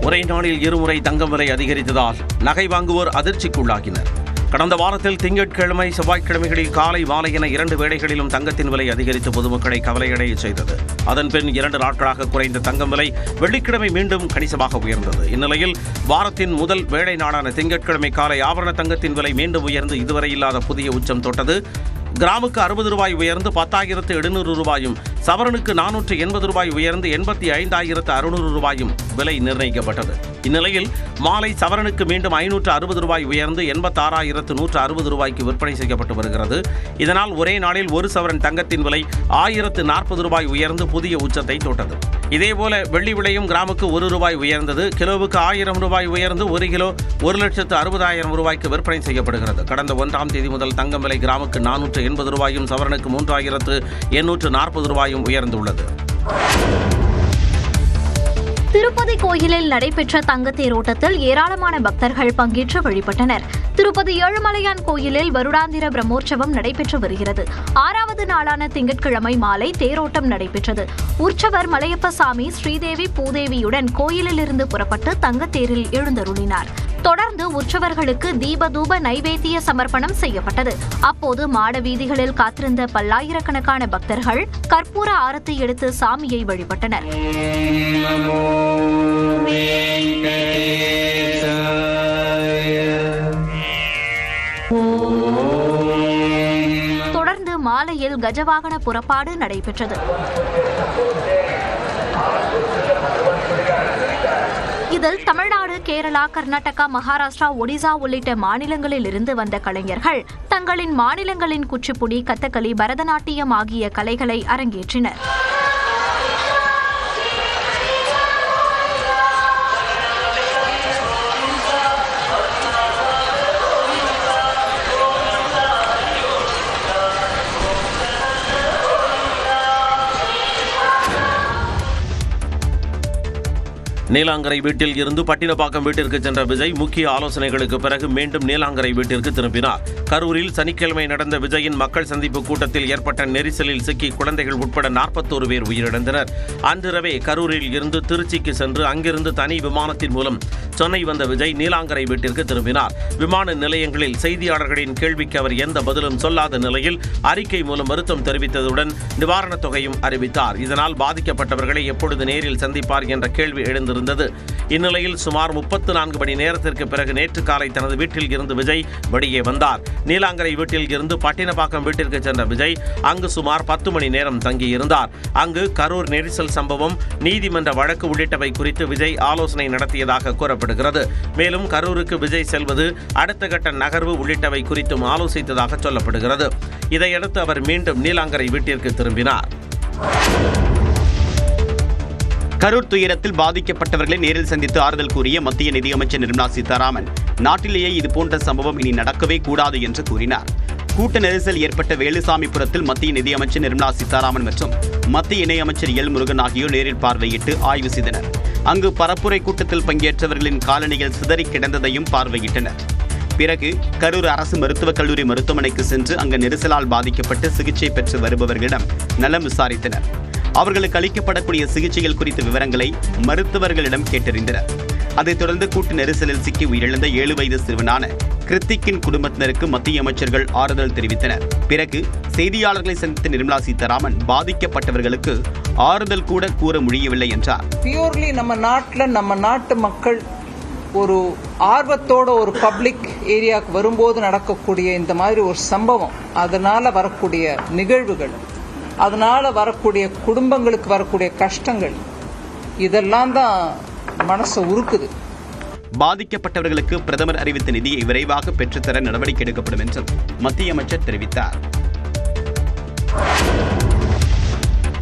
ஒரே நாளில் இருமுறை தங்கம் விலை அதிகரித்ததால் நகை வாங்குவோர் அதிர்ச்சிக்குள்ளாகினர். கடந்த வாரத்தில் திங்கட்கிழமை செவ்வாய்க்கிழமைகளில் காலை மாலை என 2 வேளைகளிலும் தங்கத்தின் விலை அதிகரித்து பொதுமக்களை கவலையடைய செய்தது. அதன்பின் 2 நாட்களாக குறைந்த தங்கம் விலை வெள்ளிக்கிழமை மீண்டும் கணிசமாக உயர்ந்தது. இந்நிலையில் வாரத்தின் முதல் வேளை நாளான திங்கட்கிழமை காலை ஆபரண தங்கத்தின் விலை மீண்டும் உயர்ந்து இதுவரை இல்லாத புதிய உச்சம் தொட்டது. கிராமுக்கு 60 ரூபாய் உயர்ந்து 10,700 ரூபாயும், சவரனுக்கு 480 ரூபாய் உயர்ந்து 85,600 ரூபாயும் விலை நிர்ணயிக்கப்பட்டது. இந்நிலையில் மாலை சவரனுக்கு மீண்டும் 560 ரூபாய் உயர்ந்து 86,160 ரூபாய்க்கு விற்பனை செய்யப்பட்டு வருகிறது. இதனால் ஒரே நாளில் ஒரு சவரன் தங்கத்தின் விலை 1,040 ரூபாய் உயர்ந்து புதிய உச்சத்தை தொட்டது. இதேபோல வெள்ளி விலையும் கிராமுக்கு 1 ரூபாய் உயர்ந்தது. கிலோவுக்கு 1000 ரூபாய் உயர்ந்து 1 கிலோ 1,60,000 ரூபாய்க்கு விற்பனை செய்யப்படுகிறது. கடந்த 1ஆம் தேதி முதல் தங்கம் விலை கிராமுக்கு 480 ரூபாயும் சவரனுக்கு 3,840 ரூபாயும் உயர்ந்துள்ளது. திருப்பதி கோயிலில் நடைபெற்ற தங்க தேரோட்டத்தில் ஏராளமான பக்தர்கள் பங்கேற்று வழிபட்டனர். திருப்பதி ஏழுமலையான் கோயிலில் வருடாந்திர பிரம்மோற்சவம் நடைபெற்று வருகிறது. 6வது நாளான திங்கட்கிழமை மாலை தேரோட்டம் நடைபெற்றது. உற்சவர் மலையப்பசாமி ஸ்ரீதேவி பூதேவியுடன் கோயிலிலிருந்து புறப்பட்டு தங்கத்தேரில் எழுந்தருளினார். தொடர்ந்து உற்சவர்களுக்கு தீபதூப நைவேத்திய சமர்ப்பணம் செய்யப்பட்டது. அப்போது மாட வீதிகளில் காத்திருந்த பல்லாயிரக்கணக்கான பக்தர்கள் கற்பூர ஆரத்தி எடுத்து சாமியை வழிபட்டனர். தொடர்ந்து மாலையில் கஜவாகன புறப்பாடு நடைபெற்றது. இதில் தமிழ்நாடு, கேரளா, கர்நாடகா, மகாராஷ்டிரா, ஒடிசா உள்ளிட்ட மாநிலங்களில் இருந்து வந்த கலைஞர்கள் தங்களின் மாநிலங்களின் குச்சிப்புடி, கதகளி, பரதநாட்டியம் ஆகிய கலைகளை அரங்கேற்றினர். நீலாங்கரை வீட்டில் இருந்து பட்டினப்பாக்கம் வீட்டிற்கு சென்ற விஜய் முக்கிய ஆலோசனைகளுக்கு பிறகு மீண்டும் நீலாங்கரை வீட்டிற்கு திரும்பினார். கரூரில் சனிக்கிழமை நடந்த விஜயின் மக்கள் சந்திப்பு கூட்டத்தில் ஏற்பட்ட நெரிசலில் சிக்கி குழந்தைகள் உட்பட 41 பேர் உயிரிழந்தனர். அன்றிரவே கரூரில் இருந்து திருச்சிக்கு சென்று அங்கிருந்து தனி விமானத்தின் மூலம் சென்னை வந்த விஜய் நீலாங்கரை வீட்டிற்கு திரும்பினார். விமான நிலையங்களில் செய்தியாளர்களின் கேள்விக்கு அவர் எந்த பதிலும் சொல்லாத நிலையில் அறிக்கை மூலம் வருத்தம் தெரிவித்ததுடன் நிவாரணத் தொகையும் அறிவித்தார். இதனால் பாதிக்கப்பட்டவர்களை எப்பொழுது நேரில் சந்திப்பார் என்ற கேள்வி எழுந்திருந்தது. இந்நிலையில் சுமார் 34 மணி நேரத்திற்கு பிறகு நேற்று காலை தனது வீட்டில் இருந்து விஜய் வெளியே வந்தார். நீலாங்கரை வீட்டில் இருந்து பட்டினப்பாக்கம் வீட்டிற்கு சென்ற விஜய் அங்கு சுமார் 10 மணி நேரம் தங்கியிருந்தார். அங்கு கரூர் நெரிசல் சம்பவம், நீதிமன்ற வழக்கு உள்ளிட்டவை குறித்து விஜய் ஆலோசனை நடத்தியதாக கூறப்படுகிறது. மேலும் கரூருக்கு விஜய் செல்வது, அடுத்த கட்ட நகர்வு உள்ளிட்டவை குறித்தும் ஆலோசித்ததாக சொல்லப்படுகிறது. இதையடுத்து அவர் மீண்டும் நீலாங்கரை வீட்டிற்கு திரும்பினார். கரூர் துயரத்தில் பாதிக்கப்பட்டவர்களை நேரில் சந்தித்து ஆறுதல் கூறிய மத்திய நிதியமைச்சர் நிர்மலா சீதாராமன், நாட்டிலேயே இதுபோன்ற சம்பவம் இனி நடக்கவே கூடாது என்று கூறினார். கூட்ட நெரிசல் ஏற்பட்ட வேலுசாமிபுரத்தில் மத்திய நிதியமைச்சர் நிர்மலா சீதாராமன் மற்றும் மத்திய இணையமைச்சர் எல் முருகன் ஆகியோர் நேரில் பார்வையிட்டு ஆய்வு செய்தனர். அங்கு பரப்புரை கூட்டத்தில் பங்கேற்றவர்களின் காலணிகள் சிதறி கிடந்ததையும் பார்வையிட்டனர். பிறகு கரூர் அரசு மருத்துவக் கல்லூரி மருத்துவமனைக்கு சென்று அங்கு நெரிசலால் பாதிக்கப்பட்டு சிகிச்சை பெற்று வருபவர்களிடம் நலம் விசாரித்தனர். அவர்களுக்கு அளிக்கப்படக்கூடிய சிகிச்சைகள் குறித்த விவரங்களை மருத்துவர்களிடம் கேட்டறிந்தனர். அதைத் தொடர்ந்து கூட்டு நெரிசலில் சிக்கி உயிரிழந்த 7 வயது சிறுவனான கிருத்திக்கின் குடும்பத்தினருக்கு மத்திய அமைச்சர்கள் ஆறுதல் தெரிவித்தனர். பிறகு செய்தியாளர்களை சந்தித்த நிர்மலா சீதாராமன், பாதிக்கப்பட்டவர்களுக்கு ஆறுதல் கூட கூற முடியவில்லை என்றார். பியூர்லி நம்ம நாட்டு மக்கள் ஒரு ஆர்வத்தோட ஒரு பப்ளிக் ஏரியாவுக்கு வரும்போது நடக்கக்கூடிய இந்த மாதிரி ஒரு சம்பவம், அதனால வரக்கூடிய நிகழ்வுகள், அதனால வரக்கூடிய குடும்பங்களுக்கு வரக்கூடிய கஷ்டங்கள், இதெல்லாம் தான் மனசை உருக்குது. பாதிக்கப்பட்டவர்களுக்கு பிரதமர் அறிவித்த நிதியை விரைவாக பெற்றுத்தர நடவடிக்கை எடுக்கப்படும் என்றும் மத்திய அமைச்சர் தெரிவித்தார்.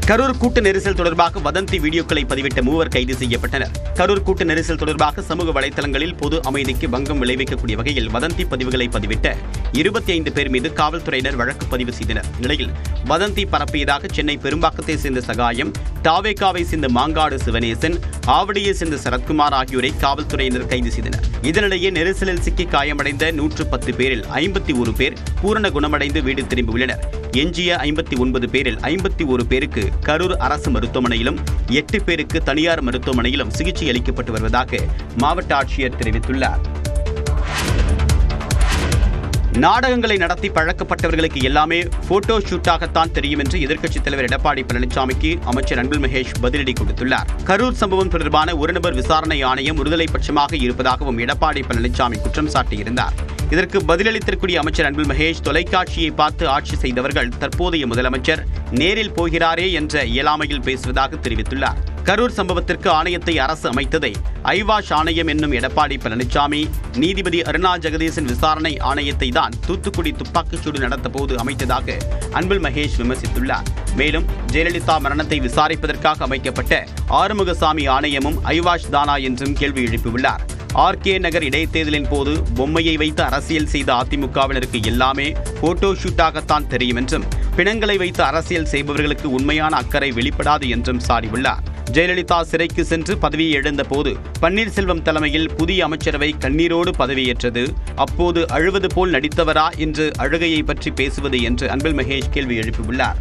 கரூர் கூட்ட நெரிசல் தொடர்பாக வதந்தி வீடியோக்களை பதிவிட்ட 3 கைது செய்யப்பட்டனர். கரூர் கூட்ட நெரிசல் தொடர்பாக சமூக வலைதளங்களில் பொது அமைதிக்கு பங்கம் விளைவிக்கக்கூடிய வகையில் வதந்தி பதிவுகளை பதிவிட்ட 25 பேர் மீது காவல்துறையினர் வழக்கு பதிவு செய்தனர். இந்நிலையில் வதந்தி பரப்பியதாக சென்னை பெரும்பாக்கத்தை சேர்ந்த சகாயம், தாவேகாவை சேர்ந்த மாங்காடு சிவனேசன், ஆவடியை சேர்ந்த சரத்குமார் ஆகியோரை காவல்துறையினர் கைது செய்தனர். இதனிடையே நெரிசலில் சிக்கி காயமடைந்த 110 பேரில் 51 பேர் பூரண குணமடைந்து வீடு திரும்பியுள்ளனர். எஞ்சிய 59 பேரில் 51 பேருக்கு கரூர் அரசு மருத்துவமனையிலும் 8 பேருக்கு தனியார் மருத்துவமனையிலும் சிகிச்சை அளிக்கப்பட்டு வருவதாக மாவட்ட ஆட்சியர் தெரிவித்துள்ளார். நாடகங்களை நடத்தி பழக்கப்பட்டவர்களுக்கு எல்லாமே போட்டோ ஷூட்டாகத்தான் தெரியும் என்று எதிர்க்கட்சித் தலைவர் எடப்பாடி பழனிசாமிக்கு அமைச்சர் அன்பில் மகேஷ் பதிலடி கொடுத்துள்ளார். கரூர் சம்பவம் தொடர்பான ஒருநபர் விசாரணை ஆணையம் ஒருதலை பட்சமாக இருப்பதாகவும் எடப்பாடி பழனிசாமி குற்றம் சாட்டியிருந்தார். இதற்கு பதிலளித்திருக்கூடிய அமைச்சர் அன்பில் மகேஷ், தொலைக்காட்சியை பார்த்து ஆட்சி செய்தவர்கள் தற்போதைய முதலமைச்சர் நேரில் போகிறாரே என்ற இயலாமையில் பேசுவதாக தெரிவித்துள்ளார். கரூர் சம்பவத்திற்கு ஆணையத்தை அரசு அமைத்ததை ஐவாஷ் ஆணையம் என்னும் எடப்பாடி பழனிசாமி, நீதிபதி அருணா ஜெகதீசன் விசாரணை ஆணையத்தை தான் தூத்துக்குடி துப்பாக்கிச்சூடு நடந்த போது அமைத்ததாக அன்பில் மகேஷ் விமர்சித்துள்ளார். மேலும் ஜெயலலிதா மரணத்தை விசாரிப்பதற்காக அமைக்கப்பட்ட ஆறுமுகசாமி ஆணையமும் ஐவாஷ் தானா என்றும் கேள்வி எழுப்பியுள்ளார். RK நகர் இடைத்தேர்தலின் போது பொம்மையை வைத்து அரசியல் செய்த அதிமுகவினருக்கு எல்லாமே போட்டோ ஷூட்டாகத்தான் தெரியும் என்றும், பிணங்களை வைத்து அரசியல் செய்பவர்களுக்கு உண்மையான அக்கறை வெளிப்படாது என்றும் சாடியுள்ளார். ஜெயலலிதா சிறைக்கு சென்று பதவியை இழந்த போது பன்னீர்செல்வம் தலைமையில் புதிய அமைச்சரவை கண்ணீரோடு பதவியேற்றது. அப்போது அழுவது போல் நடித்தவரா என்று அழுகையை பற்றி பேசுவது என்று அன்பில் மகேஷ் கேள்வி எழுப்பியுள்ளார்.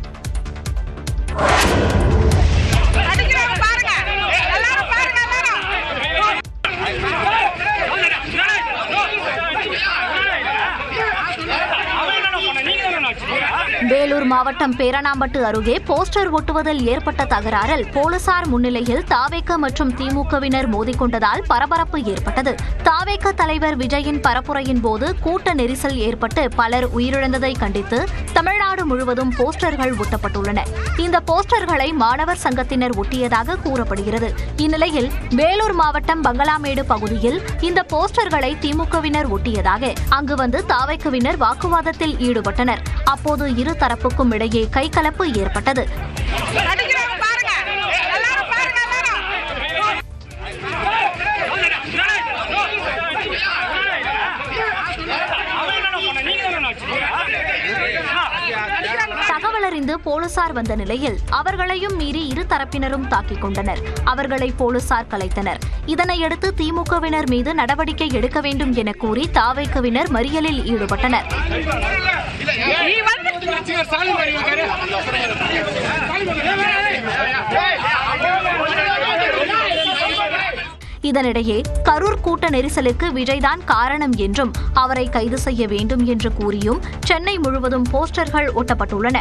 வேலூர் மாவட்டம் பேரணாம்பட்டு அருகே போஸ்டர் ஒட்டுவதில் ஏற்பட்ட தகராறில் போலீசார் முன்னிலையில் தாவேக மற்றும் திமுகவினர் மோதிக்கொண்டதால் பரபரப்பு ஏற்பட்டது. தாவேக தலைவர் விஜயின் பரப்புரையின் போது கூட்ட நெரிசல் ஏற்பட்டு பலர் உயிரிழந்ததை கண்டித்து தமிழ்நாடு முழுவதும் போஸ்டர்கள் ஒட்டப்பட்டுள்ளன. இந்த போஸ்டர்களை மாணவர் சங்கத்தினர் ஒட்டியதாக கூறப்படுகிறது. இந்நிலையில் வேலூர் மாவட்டம் பங்களாமேடு பகுதியில் இந்த போஸ்டர்களை திமுகவினர் ஒட்டியதாக அங்கு வந்து தாவேகவினர் வாக்குவாதத்தில் ஈடுபட்டனர். அப்போது இரு தரப்புக்கும் இடையே கைகலப்பு ஏற்பட்டது. தகவல் அறிந்து போலீசார் வந்த நிலையில் அவர்களையும் மீறி இரு தரப்பினரும் தாக்கிக் கொண்டனர். அவர்களை போலீசார் கலைத்தனர். இதனையடுத்து திமுகவினர் மீது நடவடிக்கை எடுக்க வேண்டும் என கூறி தாவேகவினர் மறியலில் ஈடுபட்டனர். இதனிடையே கரூர் கூட்ட நெரிசலுக்கு விஜய்தான் காரணம் என்றும் அவரை கைது செய்ய வேண்டும் என்று கூறியும் சென்னை முழுவதும் போஸ்டர்கள் ஒட்டப்பட்டுள்ளன.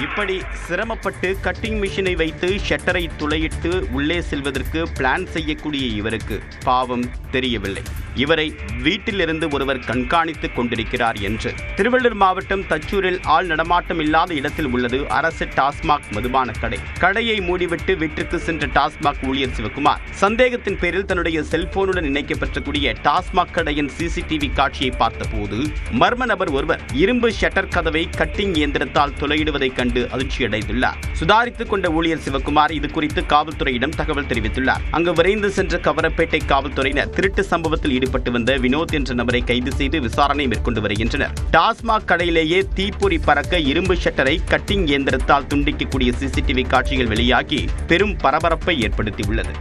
இப்படி சிரமப்பட்டு கட்டிங் மிஷினை வைத்து ஷட்டரை துளையிட்டு உள்ளே செல்வதற்கு பிளான் செய்யக்கூடிய இவருக்கு பாவம் தெரியவில்லை. இவரை வீட்டிலிருந்து ஒருவர் கண்காணித்துக் கொண்டிருக்கிறார் என்று திருவள்ளூர் மாவட்டம் தச்சூரில் ஆள் நடமாட்டம் இல்லாத இடத்தில் உள்ளது அரசு டாஸ்மாக் மதுபான கடை. கடையை மூடிவிட்டு வீட்டிற்கு சென்ற டாஸ்மாக் ஊழியர் சிவகுமார் சந்தேகத்தின் பேரில் தன்னுடைய செல்போனுடன் இணைக்கப்பட்டிருக்கூடிய டாஸ்மாக் கடையின் CCTV காட்சியை பார்த்தபோது மர்ம நபர் ஒருவர் இரும்பு ஷட்டர் கதவை கட்டிங் இயந்திரத்தால் துளையிடுவதை கண்டு அதிர்ச்சியடைந்துள்ளார். சுதாரித்துக் கொண்ட ஊழியர் சிவகுமார் இது குறித்து காவல்துறையிடம் தகவல் தெரிவித்துள்ளார். அங்கு விரைந்து சென்ற கவரப்பேட்டை காவல்துறையினர் திருட்டு சம்பவத்தில் ஈடுபட்டு வந்த வினோத் என்ற நபரை கைது செய்து விசாரணை மேற்கொண்டு வருகின்றனர். டாஸ்மாக் கடையிலேயே தீப்பொறி பறக்க இரும்பு ஷட்டரை கட்டிங் இயந்திரத்தால் துண்டிக்கக்கூடிய CCTV காட்சிகள் வெளியாகி பெரும் பரபரப்பை ஏற்படுத்தியுள்ளது.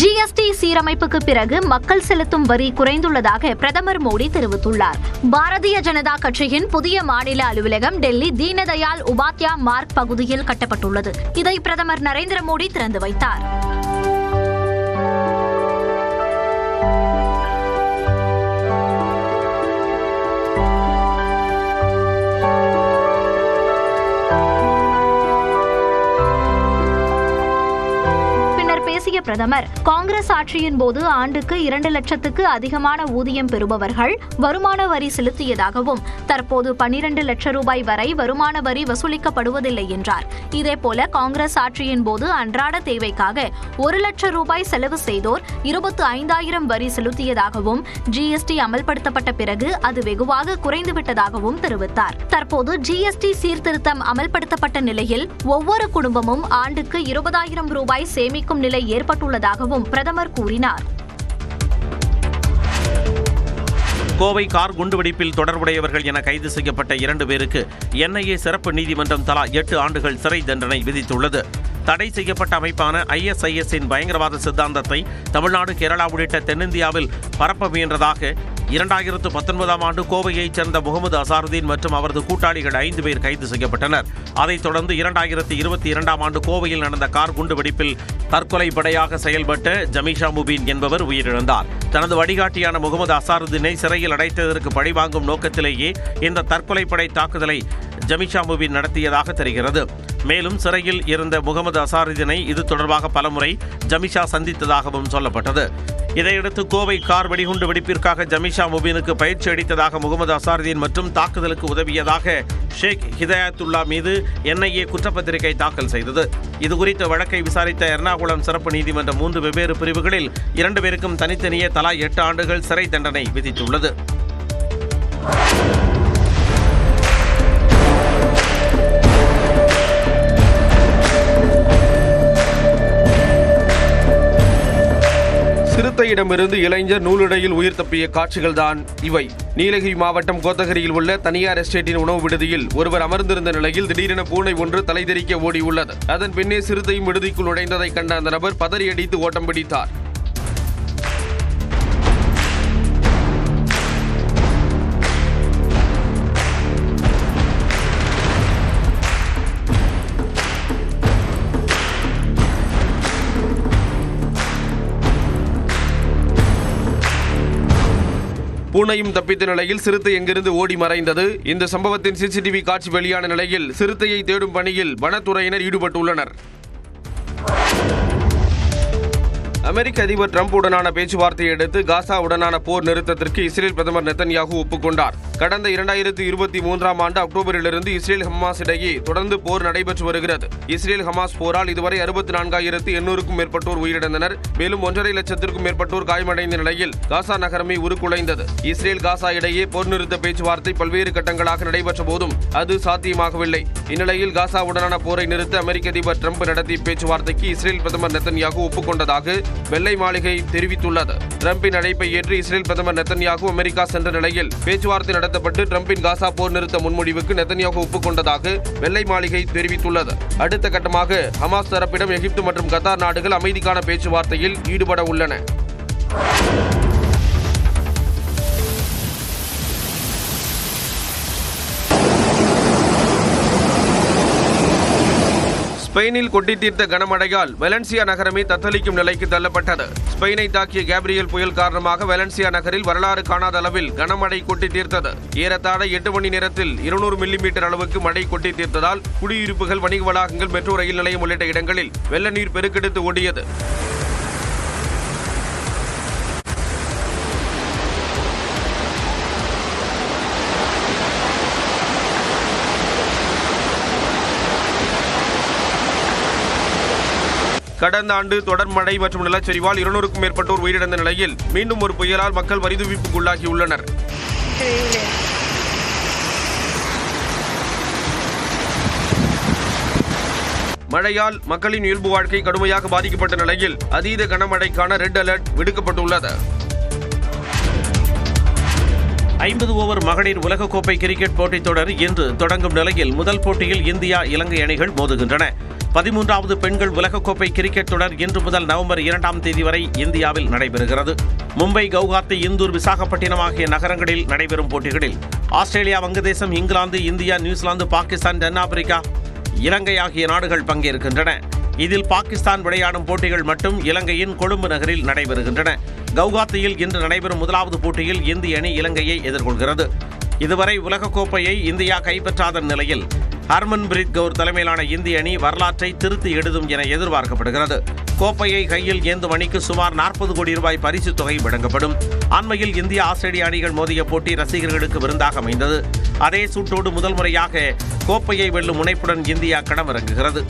GST சீரமைப்புக்கு பிறகு மக்கள் செலுத்தும் வரி குறைந்துள்ளதாக பிரதமர் மோடி தெரிவித்துள்ளார். பாரதிய ஜனதா கட்சியின் புதிய மாநில அலுவலகம் டெல்லி தீனதயாள் உபாத்யா மார்க் பகுதியில் கட்டப்பட்டுள்ளது. இதை பிரதமர் நரேந்திர மோடி திறந்து வைத்தார். பேசிய பிரதமர், காங்கிரஸ் ஆட்சியின் போது ஆண்டுக்கு 2 லட்சத்துக்கு அதிகமான ஊதியம் பெறுபவர்கள் வருமான வரி செலுத்தியதாகவும் தற்போது 12 லட்சம் ரூபாய் வரை வருமான வரி வசூலிக்கப்படுவதில்லை என்றார். இதேபோல காங்கிரஸ் ஆட்சியின் போது அன்றாட தேவைக்காக 1 லட்சம் ரூபாய் செலவு செய்தோர் 25,000 வரி செலுத்தியதாகவும் GST அமல்படுத்தப்பட்ட பிறகு அது வெகுவாக குறைந்துவிட்டதாகவும் தெரிவித்தார். தற்போது GST சீர்திருத்தம் அமல்படுத்தப்பட்ட நிலையில் ஒவ்வொரு குடும்பமும் ஆண்டுக்கு 20,000 ரூபாய் சேமிக்கும் நிலை ஏற்பட்டுள்ளதாகவும் பிரதமர் கூறினார். கோவை கார் குண்டுவெடிப்பில் தொடர்புடையவர்கள் என கைது செய்யப்பட்ட 2 பேருக்கு NIA சிறப்பு நீதிமன்றம் தலா 8 ஆண்டுகள் சிறை தண்டனை விதித்துள்ளது. தடை செய்யப்பட்ட அமைப்பான ISIS-இன் பயங்கரவாத சித்தாந்தத்தை தமிழ்நாடு, கேரளா உள்ளிட்ட தென்னிந்தியாவில் பரப்ப முயன்றதாக 2019ஆம் ஆண்டு கோவையைச் சேர்ந்த முகமது அசாருதீன் மற்றும் அவரது கூட்டாளிகள் 5 பேர் கைது செய்யப்பட்டனர். அதைத் தொடர்ந்து 2022ஆம் ஆண்டு கோவையில் நடந்த கார் குண்டு வெடிப்பில் தற்கொலை படையாக செயல்பட்ட ஜமீஷா முபீன் என்பவர் உயிரிழந்தார். தனது வழிகாட்டியான முகமது அசாருதீனை சிறையில் அடைத்ததற்கு பழிவாங்கும் நோக்கத்திலேயே இந்த தற்கொலை படை தாக்குதலை ஜமீஷா முபீன் நடத்தியதாக தெரிகிறது. மேலும் சிறையில் இருந்த முகமது அசாருதீனை இது தொடர்பாக பலமுறை ஜமீஷா சந்தித்ததாகவும் சொல்லப்பட்டது. இதையடுத்து கோவை கார் வெடிகுண்டு வெடிப்பிற்காக ஜமீஷா முபீனுக்கு பயிற்சி அளித்ததாக முகமது அசாருதீன் மற்றும் தாக்குதலுக்கு உதவியதாக ஷேக் ஹிதாயத்துல்லா மீது NIA குற்றப்பத்திரிகை தாக்கல் செய்தது. இதுகுறித்த வழக்கை விசாரித்த எர்ணாகுளம் சிறப்பு நீதிமன்றம் 3 வெவ்வேறு பிரிவுகளில் 2 பேருக்கும் தனித்தனியே தலா 8 ஆண்டுகள் சிறை தண்டனை விதித்துள்ளது. சிறுத்தையிடமிருந்து இளைஞர் நூலிழையில் உயிர் தப்பிய காட்சிகள்தான் இவை. நீலகிரி மாவட்டம் கோத்தகிரியில் உள்ள தனியார் எஸ்டேட்டின் உணவு விடுதியில் ஒருவர் அமர்ந்திருந்த நிலையில் திடீரென பூனை ஒன்று தலைதெறிக்க ஓடியுள்ளது. அதன் பின்னே சிறுத்தையும் விடுதிக்குள் நுழைந்ததை கண்ட அந்த நபர் பதறியடித்து ஓட்டம் பிடித்தார். பூனையும் தப்பித்த நிலையில் சிறுத்தை எங்கிருந்து ஓடி மறைந்தது. இந்த சம்பவத்தின் CCTV காட்சி வெளியான நிலையில் சிறுத்தையை தேடும் பணியில் வனத்துறையினர் ஈடுபட்டுள்ளனர். அமெரிக்க அதிபர் டிரம்ப் உடனான பேச்சுவார்த்தையை அடுத்து காசா உடனான போர் நிறுத்தத்திற்கு இஸ்ரேல் பிரதமர் நெத்தன்யாகு ஒப்புக்கொண்டார். கடந்த 2023ஆம் ஆண்டு அக்டோபரிலிருந்து இஸ்ரேல் ஹமாஸ் இடையே தொடர்ந்து போர் நடைபெற்று வருகிறது. இஸ்ரேல் ஹமாஸ் போரால் இதுவரை 64,800க்கும் மேற்பட்டோர் உயிரிழந்தனர். மேலும் 1.5 லட்சத்திற்கும் மேற்பட்டோர் காயமடைந்த நிலையில் காசா நகரமே உருக்குலைந்தது. இஸ்ரேல் காசா இடையே போர் நிறுத்த பேச்சுவார்த்தை பல்வேறு கட்டங்களாக நடைபெற்ற போதும் அது சாத்தியமாகவில்லை. இந்நிலையில் காசா உடனான போரை நிறுத்த அமெரிக்க அதிபர் டிரம்ப் நடத்திய பேச்சுவார்த்தைக்கு இஸ்ரேல் பிரதமர் நெத்தன்யாகு ஒப்புக்கொண்டதாக வெள்ளை மாளிகை தெரிவித்துள்ளது. டிரம்பின் அழைப்பை ஏற்று இஸ்ரேல் பிரதமர் நெத்தன்யாகு அமெரிக்கா சென்ற நிலையில் பேச்சுவார்த்தை நடத்தப்பட்டு டிரம்பின் காசா போர் நிறுத்த முன்மொழிவுக்கு நெத்தன்யாகு ஒப்புக்கொண்டதாக வெள்ளை மாளிகை தெரிவித்துள்ளது. அடுத்த கட்டமாக ஹமாஸ் தரப்பிடம் எகிப்து மற்றும் கத்தார் நாடுகள் அமைதிக்கான பேச்சுவார்த்தையில் ஈடுபட உள்ளன. ஸ்பெயினில் கொட்டி தீர்த்த கனமழையால் வெலன்சியா நகரமே தத்தளிக்கும் நிலைக்கு தள்ளப்பட்டது. ஸ்பெயினை தாக்கிய கேப்ரியல் புயல் காரணமாக வெலன்சியா நகரில் வரலாறு காணாத அளவில் கனமழை கொட்டி தீர்த்தது. ஏறத்தாழ 8 மணி நேரத்தில் 200 மில்லிமீட்டர் அளவுக்கு மழை கொட்டி தீர்த்ததால் குடியிருப்புகள், வணிக வளாகங்கள், மெட்ரோ ரயில் நிலையம் உள்ளிட்ட இடங்களில் வெள்ள நீர் பெருக்கெடுத்து ஓடியது. கடந்த ஆண்டு தொடர் மழை மற்றும் நிலச்சரிவால் 200க்கும் மேற்பட்டோர் உயிரிழந்த நிலையில் மீண்டும் ஒரு புயலால் மக்கள் வரிதுவிப்புக்குள்ளாகியுள்ளனர். மழையால் மக்களின் இயல்பு வாழ்க்கை கடுமையாக பாதிக்கப்பட்ட நிலையில் அதீத கனமழைக்கான ரெட் அலர்ட் விடுக்கப்பட்டுள்ளது. 50 ஓவர் மகளிர் உலகக்கோப்பை கிரிக்கெட் போட்டித் தொடர் இன்று தொடங்கும் நிலையில் முதல் போட்டியில் இந்தியா, இலங்கை அணிகள் மோதுகின்றன. 13வது பெண்கள் உலகக்கோப்பை கிரிக்கெட் தொடர் இன்று முதல் நவம்பர் 2ஆம் தேதி வரை இந்தியாவில் நடைபெறுகிறது. மும்பை, கவுஹாத்தி, இந்தூர், விசாகப்பட்டினம் ஆகிய நகரங்களில் நடைபெறும் போட்டிகளில் ஆஸ்திரேலியா, வங்கதேசம், இங்கிலாந்து, இந்தியா, நியூசிலாந்து, பாகிஸ்தான், தென்னாப்பிரிக்கா, இலங்கை ஆகிய நாடுகள் பங்கேற்கின்றன. இதில் பாகிஸ்தான் விளையாடும் போட்டிகள் மட்டும் இலங்கையின் கொழும்பு நகரில் நடைபெறுகின்றன. கவுஹாத்தியில் இன்று நடைபெறும் முதலாவது போட்டியில் இந்திய அணி இலங்கையை எதிர்கொள்கிறது. இதுவரை உலகக்கோப்பையை இந்தியா கைப்பற்றாத நிலையில் ஹர்மன்பிரீத் கவுர் தலைமையிலான இந்திய அணி வரலாற்றை திருத்தி எழுதும் என எதிர்பார்க்கப்படுகிறது. கோப்பையை கையில் ஏந்தும் அணிக்கு சுமார் 40 கோடி ரூபாய் பரிசுத் தொகை வழங்கப்படும். அண்மையில் இந்திய, ஆஸ்திரேலிய அணிகள் மோதிய போட்டி ரசிகர்களுக்கு விருந்தாக அமைந்தது. அதே சூட்டோடு முதல் முறையாக கோப்பையை வெல்லும் முனைப்புடன் இந்தியா களமிறங்குகிறது.